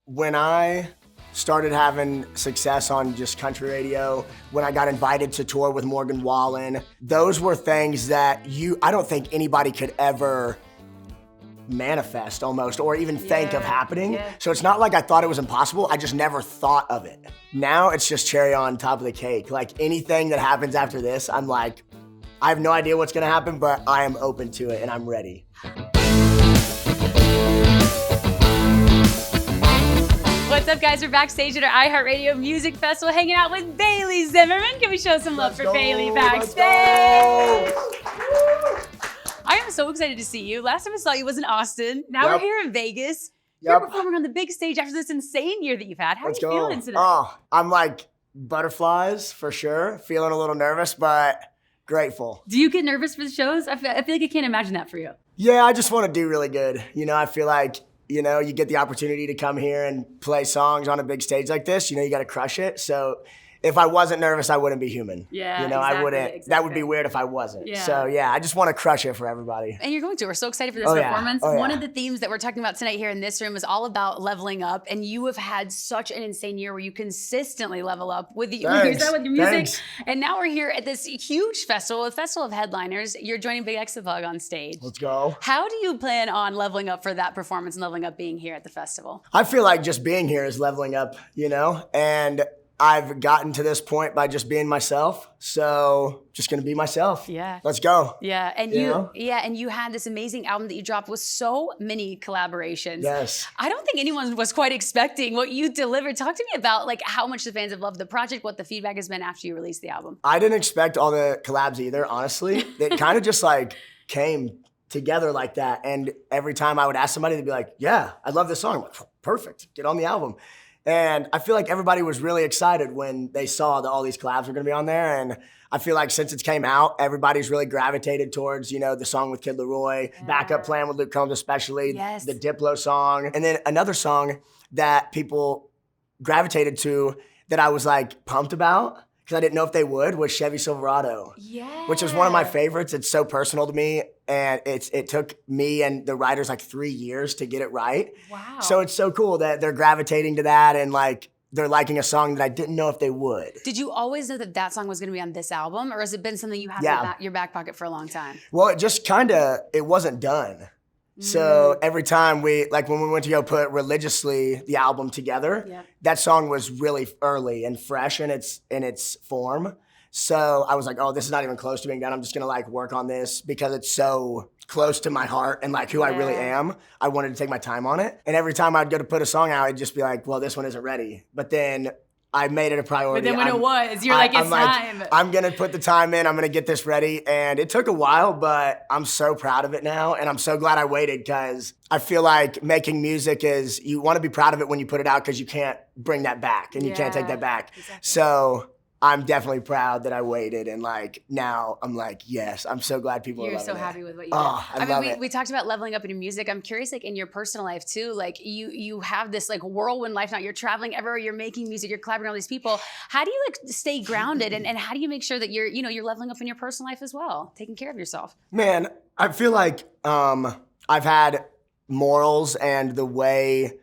When I started having success on just country radio, when I got invited to tour with Morgan Wallen, those were things that I don't think anybody could ever manifest almost, or even think of happening. Yeah. So it's not like I thought it was impossible, I just never thought of it. Now it's just cherry on top of the cake. Like anything that happens after this, I'm like, I have no idea what's gonna happen, but I am open to it and I'm ready. What's up, guys? We're backstage at our iHeartRadio Music Festival hanging out with Bailey Zimmerman. Can we show some love for Bailey backstage? I am so excited to see you. Last time I saw you was in Austin. Now we're here in Vegas. You're performing on the big stage after this insane year that you've had. How are you feeling today? Oh, I'm like butterflies for sure. Feeling a little nervous, but grateful. Do you get nervous for the shows? I feel like I can't imagine that for you. Yeah, I just want to do really good. I feel like, you get the opportunity to come here and play songs on a big stage like this. You got to crush it. So if I wasn't nervous, I wouldn't be human. Yeah, I wouldn't. Exactly. That would be weird if I wasn't. Yeah. So yeah, I just want to crush it for everybody. And you're going to. We're so excited for this performance. Yeah. One of the themes that we're talking about tonight here in this room is all about leveling up. And you have had such an insane year where you consistently level up with your music. Thanks. And now we're here at this huge festival, a festival of headliners. You're joining BigXthaPlug on stage. Let's go. How do you plan on leveling up for that performance and leveling up being here at the festival? I feel like just being here is leveling up, and I've gotten to this point by just being myself. So just gonna be myself. Yeah. Let's go. Yeah. And you had this amazing album that you dropped with so many collaborations. Yes. I don't think anyone was quite expecting what you delivered. Talk to me about how much the fans have loved the project, what the feedback has been after you released the album. I didn't expect all the collabs either, honestly. It kind of just came together like that. And every time I would ask somebody, they'd be like, yeah, I love this song. I'm like, perfect, get on the album. And I feel like everybody was really excited when they saw that all these collabs were gonna be on there. And I feel like since it came out, everybody's really gravitated towards, the song with Kid Laroi, Backup Plan with Luke Combs especially, the Diplo song. And then another song that people gravitated to that I was pumped about, because I didn't know if they would, was Chevy Silverado. Yeah. Which is one of my favorites. It's so personal to me. And it took me and the writers 3 years to get it right. Wow. So it's so cool that they're gravitating to that and they're liking a song that I didn't know if they would. Did you always know that song was gonna be on this album, or has it been something you had in your back pocket for a long time? Well, it just it wasn't done. So every time when we went to go put Religiously, the album together, that song was really early and fresh in its form. So I was like, oh, this is not even close to being done. I'm just gonna work on this because it's so close to my heart and who I really am. I wanted to take my time on it. And every time I'd go to put a song out, I'd just be like, well, this one isn't ready. But then I made it a priority. But then when it was, you're it's time. I'm gonna put the time in, I'm gonna get this ready. And it took a while, but I'm so proud of it now. And I'm so glad I waited, because I feel like making music is, you wanna be proud of it when you put it out, because you can't bring that back and you can't take that back. Exactly. So I'm definitely proud that I waited, and now I'm yes, I'm so glad people are loving it. You're so happy with what you did. I love it. We talked about leveling up in your music. I'm curious, in your personal life too, you have this whirlwind life now. You're traveling everywhere, you're making music, you're collaborating with all these people. How do you stay grounded, and how do you make sure that you're leveling up in your personal life as well, taking care of yourself? Man, I feel like I've had morals and the way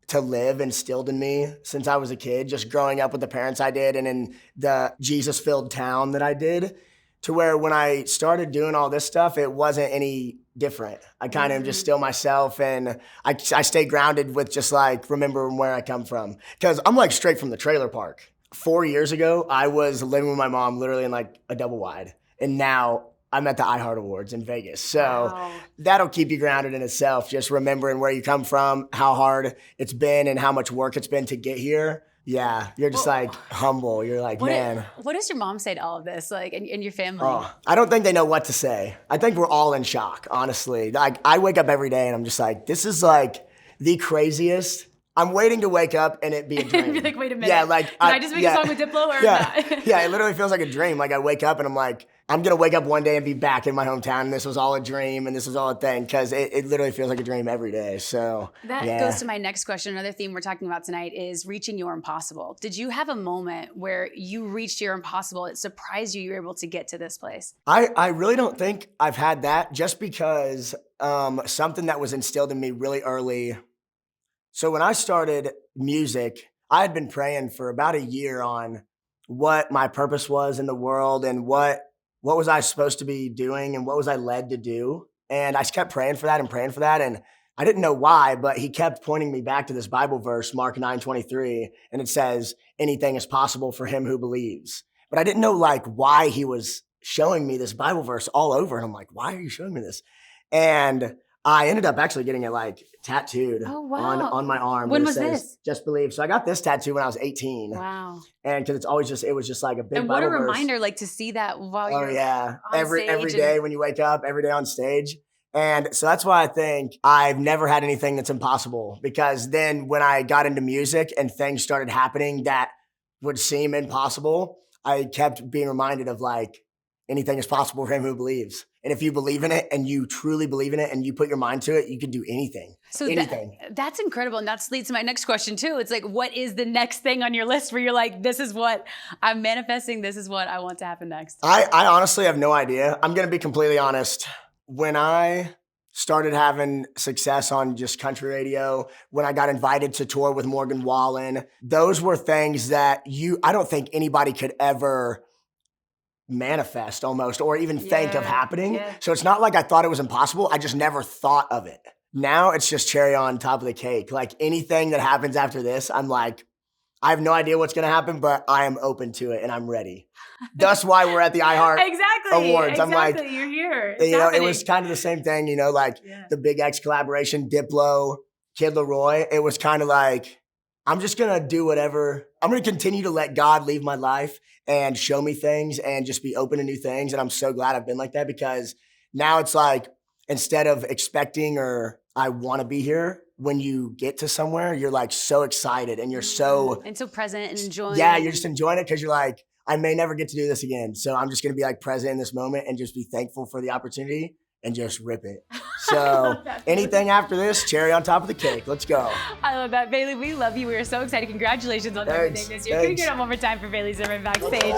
to live instilled in me since I was a kid, just growing up with the parents I did and in the Jesus-filled town that I did, to where when I started doing all this stuff, it wasn't any different. I kind of am just still myself, and I stay grounded with just remembering where I come from. Because I'm straight from the trailer park. 4 years ago, I was living with my mom literally in a double wide. And now I'm at the iHeart Awards in Vegas. So that'll keep you grounded in itself, just remembering where you come from, how hard it's been, and how much work it's been to get here. Yeah, you're just humble. You're man. What does your mom say to all of this, and your family? Oh, I don't think they know what to say. I think we're all in shock, honestly. I wake up every day and I'm just this is the craziest. I'm waiting to wake up and it be a dream. Be wait a minute. Yeah, Did I just make a song with Diplo or not? Yeah, it literally feels like a dream. I wake up and I'm I'm gonna wake up one day and be back in my hometown, and this was all a dream, and this was all a thing, because it literally feels like a dream every day. So that goes to my next question. Another theme we're talking about tonight is reaching your impossible. Did you have a moment where you reached your impossible? It surprised you were able to get to this place? I really don't think I've had that, just because something that was instilled in me really early So when I started music, I had been praying for about a year on what my purpose was in the world and what was I supposed to be doing and what was I led to do. And I just kept praying for that and praying for that. And I didn't know why, but he kept pointing me back to this Bible verse, Mark 9:23, and it says, anything is possible for him who believes. But I didn't know like why he was showing me this Bible verse all over. And I'm like, why are you showing me this? And I ended up actually getting it like tattooed on my arm. When was this? Just believe. So I got this tattoo when I was 18. Wow. And because it was just like a big and what Bible a verse. reminder, like to see that while you're on every stage day when you wake up, every day on stage. And so that's why I think I've never had anything that's impossible, because then when I got into music and things started happening that would seem impossible, I kept being reminded of like, anything is possible for him who believes. And if you believe in it and you truly believe in it and you put your mind to it, you can do anything. So anything. That's incredible. And that leads to my next question too. It's like, what is the next thing on your list where you're like, this is what I'm manifesting. This is what I want to happen next. I honestly have no idea. I'm going to be completely honest. When I started having success on just country radio, when I got invited to tour with Morgan Wallen, those were things that I don't think anybody could ever manifest almost or even think of happening. Yeah. So it's not like I thought it was impossible. I just never thought of it. Now it's just cherry on top of the cake. Like anything that happens after this, I'm like, I have no idea what's going to happen, but I am open to it and I'm ready. That's why we're at the iHeart Awards. I'm like, you're here. It was kind of the same thing, like the Big X collaboration, Diplo, Kid Leroy. It was kind of like, I'm just going to do whatever. I'm going to continue to let God lead my life and show me things and just be open to new things. And I'm so glad I've been like that, because now it's like, instead of expecting or I want to be here, when you get to somewhere, you're like so excited and you're so present and enjoying. Yeah, you're just enjoying it because you're like, I may never get to do this again. So I'm just going to be like present in this moment and just be thankful for the opportunity and just rip it. So anything after this, cherry on top of the cake. Let's go. I love that. Bailey, we love you. We are so excited. Congratulations on everything this year. Can we get on one more time for Bailey Zimmerman backstage?